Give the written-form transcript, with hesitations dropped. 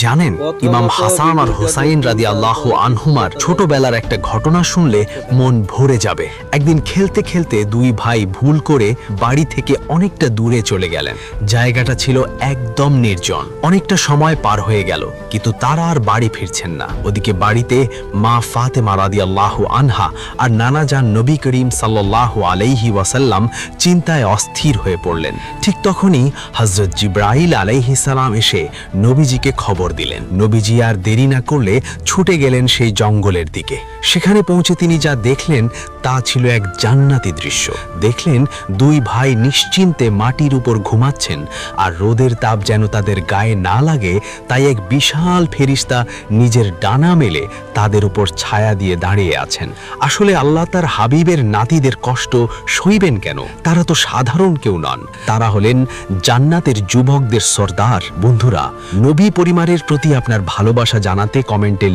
জানেন, ইমাম হাসান আর হোসাইন রাদিয়াল্লাহু আনহুমার ছোটবেলার একটা ঘটনা শুনলে মন ভরে যাবে। একদিন খেলতে খেলতে দুই ভাই ভুল করে বাড়ি থেকে অনেকটা দূরে চলে গেলেন। জায়গাটা ছিল একদম নির্জন। অনেকটা সময় পার হয়ে গেল, কিন্তু তারা আর বাড়ি ফিরছেন না। ওদিকে বাড়িতে মা ফাতেমা রাদিয়াল্লাহু আনহা আর নানা জান নবী করিম সাল্লাল্লাহু আলাইহি ওয়াসাল্লাম চিন্তায় অস্থির হয়ে পড়লেন। ঠিক তখনই হযরত জিবরাইল আলাইহিস সালাম এসে নবীজিকে খবর দিলেন। নবীজি আর দেরি না করলে ছুটে গেলেন সেই জঙ্গলের দিকে। সেখানে পৌঁছে তিনি যা দেখলেন তা ছিল এক জান্নাতি দৃশ্য। দেখলেন দুই ভাই নিশ্চিন্তে মাটির উপর ঘুমাচ্ছেন, আর রোদের তাপ যেন তাদের গায়ে না লাগে তাই এক বিশাল ফেরেশতা নিজের ডানা মেলে তাদের উপর ছায়া দিয়ে দাঁড়িয়ে আছেন। আসলে আল্লাহ তার হাবিবের নাতিদের কষ্ট সইবেন কেন? তারা তো সাধারণ কেউ নন, তারা হলেন জান্নাতের যুবকদের সর্দার। বন্ধুরা, নবী পরিবারের প্রতি আপনার ভালোবাসা জানাতে কমেন্টে